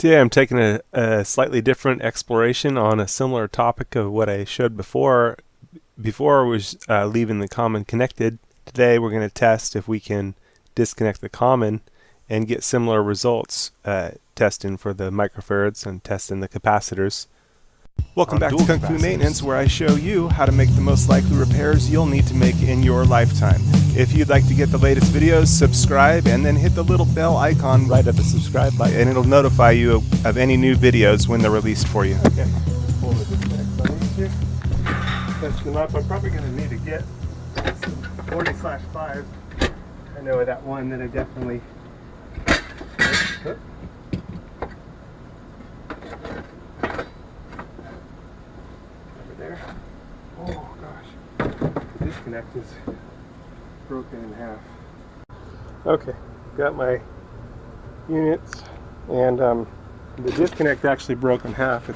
Today I'm taking a slightly different exploration on a similar topic of what I showed before. Before I was leaving the common connected. Today we're going to test if we can disconnect the common and get similar results testing for the microfarads and testing the capacitors. Welcome back to Kung Fu Maintenance, where I show you how to make the most likely repairs you'll need to make in your lifetime. If you'd like to get the latest videos, subscribe and then hit the little bell icon right at the subscribe button and it'll notify you of any new videos when they're released for you. Okay, pull the disconnects on these two. Test them up. I'm probably going to need to get 40/5. I know that one that I definitely... There. Oh gosh, the disconnect is broken in half. Okay, got my units, and the disconnect actually broke in half.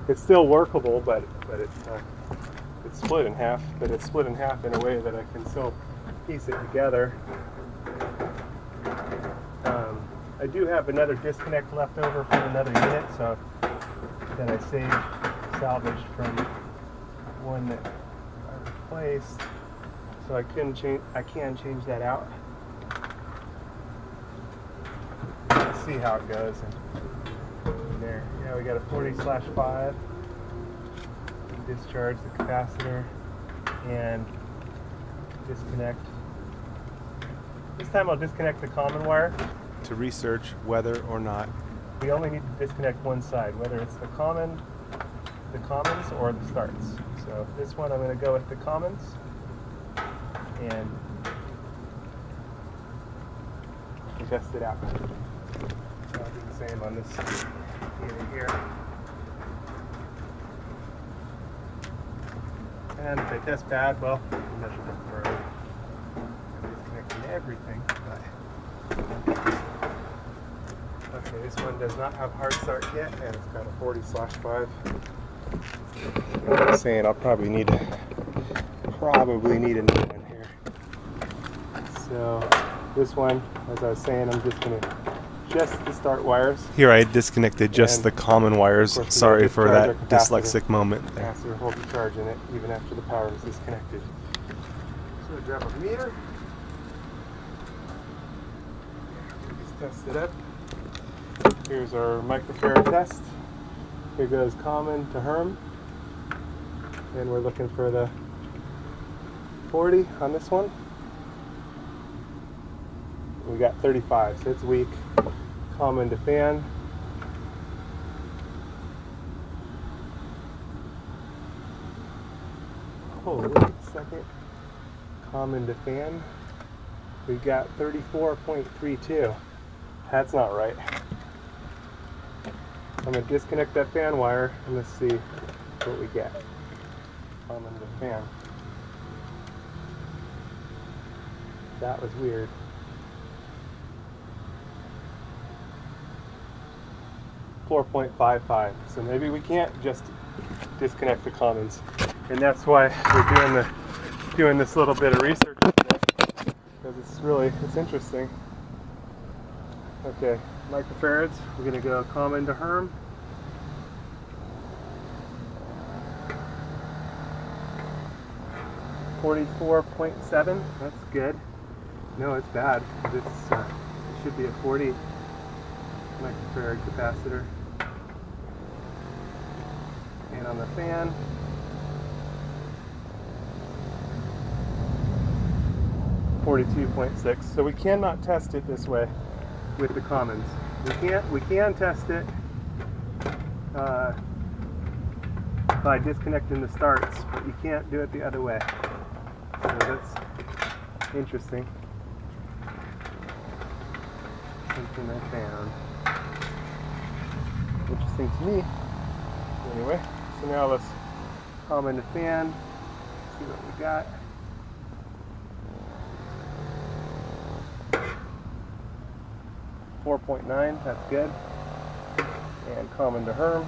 It's still workable, but it's split in half. But it's split in half in a way that I can still piece it together. I do have another disconnect left over from another unit, so that I salvaged from one that I replaced, so I can change that out. Let's see how it goes. And there, yeah, we got a 40/5. Discharge the capacitor and disconnect. This time I'll disconnect the common wire To research whether or not we only need to disconnect one side, whether it's the commons or the starts. So this one I'm going to go with the commons, and test it out. I'll do the same on this unit here. And if they test bad, well, nothing further. I'm disconnecting everything. Okay, this one does not have hard start yet, and it's got a 40/5. I'm saying I'll probably need a new one here. So this one, as I was saying, I'm just going to adjust the start wires. Here I disconnected just And the common wires. of course, we Sorry gotta for discharge that our dyslexic moment there. Capacitor holds the charge in it even after the power is disconnected. So grab a meter. Just test it up. Here's our microfarad test. Here goes common to Herm. And we're looking for the 40 on this one. We got 35, so it's weak. Common to fan. Oh, wait a second. Common to fan. We got 34.32. That's not right. I'm going to disconnect that fan wire and let's see what we get. Common to fan. That was weird. .55. So maybe we can't just disconnect the commons, and that's why we're doing this little bit of research because it's interesting. Okay, microfarads. We're going to go common to Herm. .47. That's good. No, it's bad. It should be a 40 microfarad capacitor. And on the fan, .42. So we cannot test it this way with the commons. We can test it by disconnecting the starts, but you can't do it the other way. So that's interesting. Something I found interesting to me. Anyway, so now let's common to fan, see what we got. .49, that's good. And common to Herm,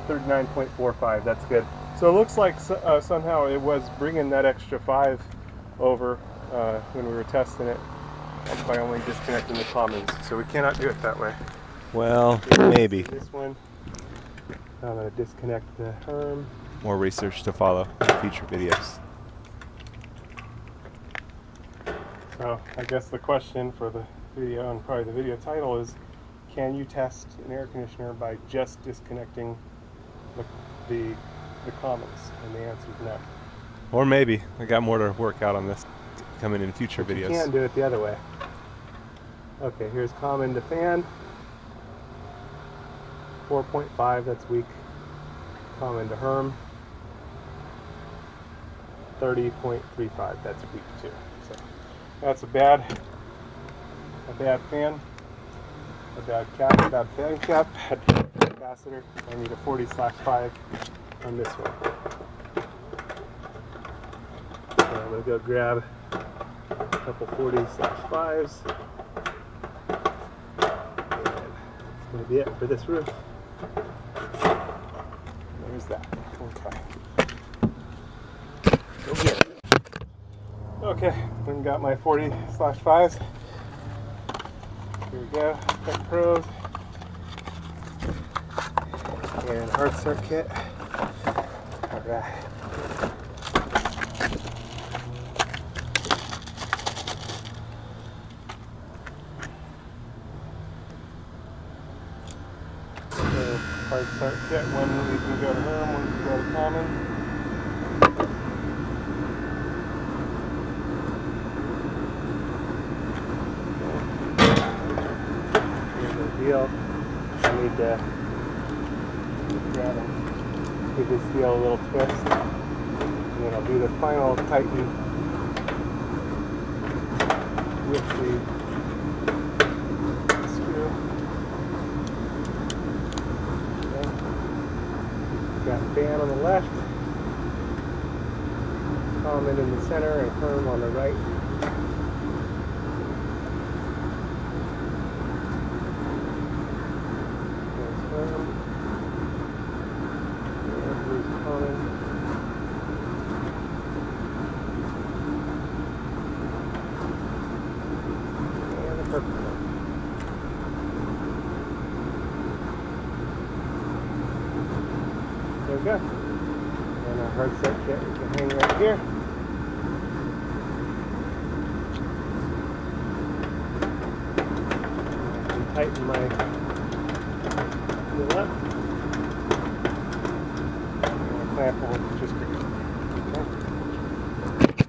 39.45, that's good. So it looks like somehow it was bringing that extra 5 over when we were testing it by only disconnecting the commons. So we cannot do it that way. Well, maybe. This one, I'm going to disconnect the Herm. More research to follow in future videos. So I guess the question for the video, and probably the video title, is can you test an air conditioner by just disconnecting the commons? And the answer is no. Or maybe. I got more to work out on this coming in future But videos. you can do it the other way. Okay, here's common to fan. 4.5, that's weak. Common to Herm. 30.35, that's weak too. So that's a bad fan, a bad cap, a bad fan cap, bad capacitor. I need a 40/5 on this one. So I'm going to go grab a couple 40/5s. And that's going to be it for this roof. There's that. Okay. Go get it. Okay, then got my 40/5s. Here we go. Quick pros. And hard start kit. Alright. Hard start kit, one we can go to Herm, one can go to common. Here's the deal. I need to grab and give this deal a little twist. And then I'll do the final tighten with the screw. Got fan on the left, common in the center, and Herm on the right. There's Herm. And here's common. And the purple one. There we go. And our hard start kit we can hang right here. I can tighten my wheel up. And the clamp will just go. Okay.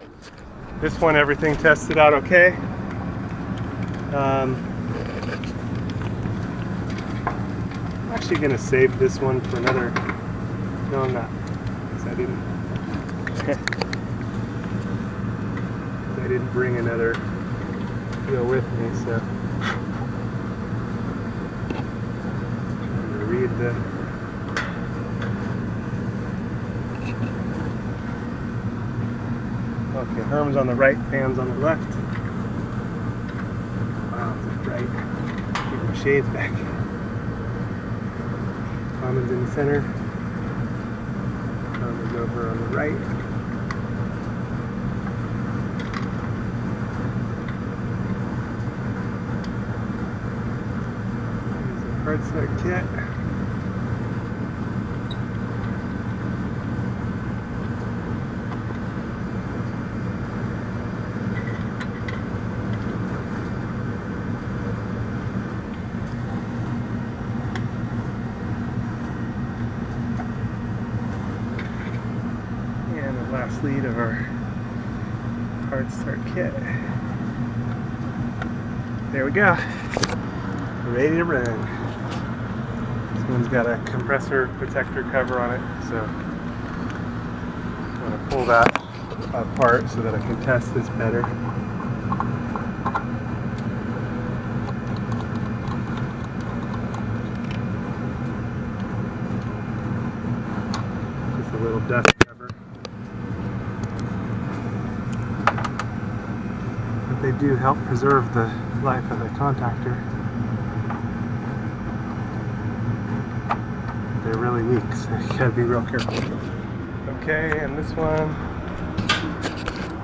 This one, everything tested out okay. I'm actually going to save this one for another. No, I'm not. Because I didn't bring another wheel with me, so I'm going to read the okay, Herm's on the right, fan's on the left. Wow, it's bright. Get my shades back. Common's in the center. Over on the right. Here's the hard start kit. Last lead of our hard start kit. There we go. Ready to run. This one's got a compressor protector cover on it, so I'm going to pull that apart so that I can test this better. Just a little dust cover. They do help preserve the life of the contactor. They're really weak, so you gotta be real careful. Okay, and this one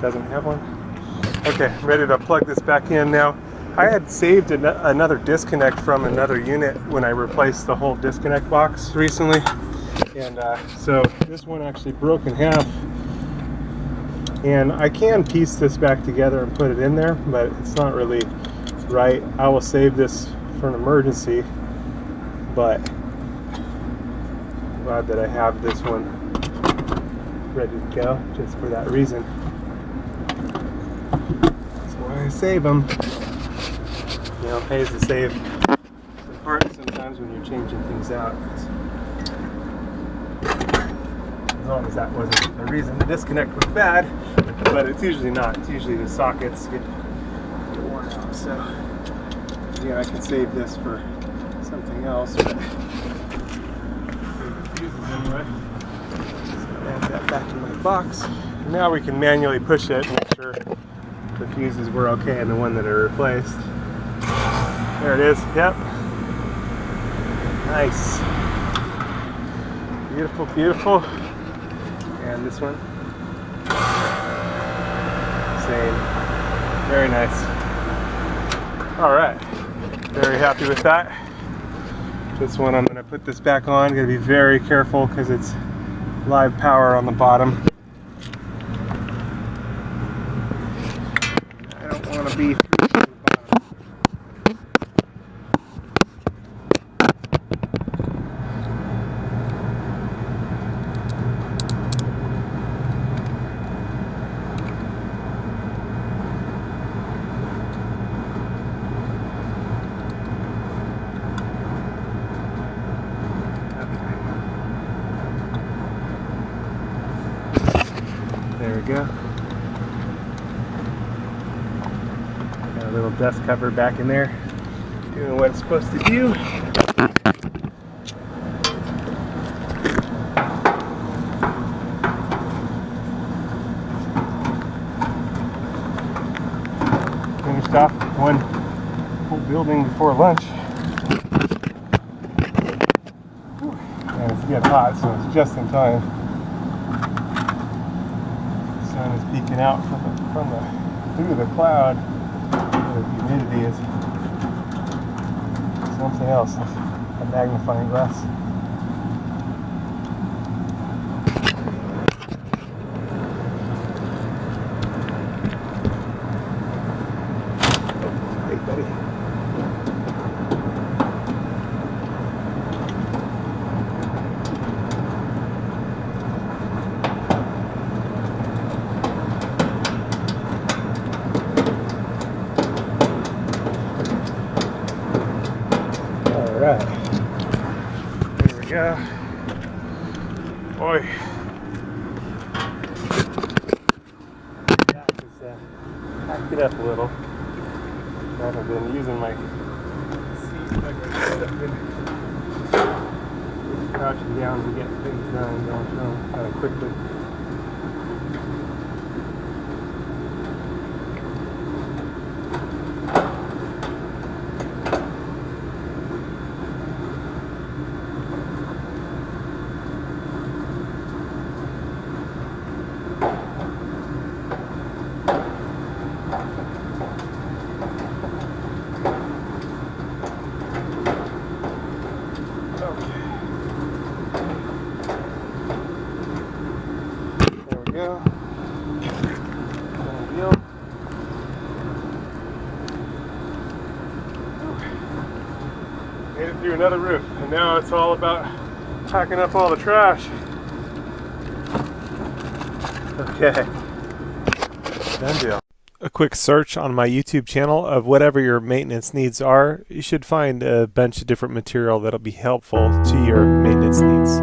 doesn't have one. Okay, I'm ready to plug this back in now. I had saved another disconnect from another unit when I replaced the whole disconnect box recently, and so this one actually broke in half, and I can piece this back together and put it in there, but it's not really right. I will save this for an emergency, but I'm glad that I have this one ready to go just for that reason. That's why I save them. You know, it pays to save some parts sometimes when you're changing things out. As long as that wasn't the reason the disconnect was bad, but it's usually not. It's usually the sockets get worn out. So, yeah, I can save this for something else, but anyway. So add that back in my box. Now we can manually push it and make sure the fuses were okay and the one that are replaced. There it is. Yep. Nice. Beautiful, beautiful. And this one. Same. Very nice. All right. Very happy with that. This one, I'm going to put this back on. Going to be very careful because it's live power on the bottom. I don't want to be through the bottom. There we go. Got a little dust cover back in there, doing what it's supposed to do. Finished off one whole building before lunch. And it's getting hot, so it's just in time. Sun is peeking out through the cloud. The humidity is something else, a magnifying glass. Hey, buddy. Alright, there we go. Boy, that is packed it up a little. I haven't been using my seat like I should. I've been crouching down to get things done downtown kind of quickly. Go. Made it through another roof, and now it's all about packing up all the trash. Okay, done deal. A quick search on my YouTube channel of whatever your maintenance needs are. You should find a bunch of different material that'll be helpful to your maintenance needs.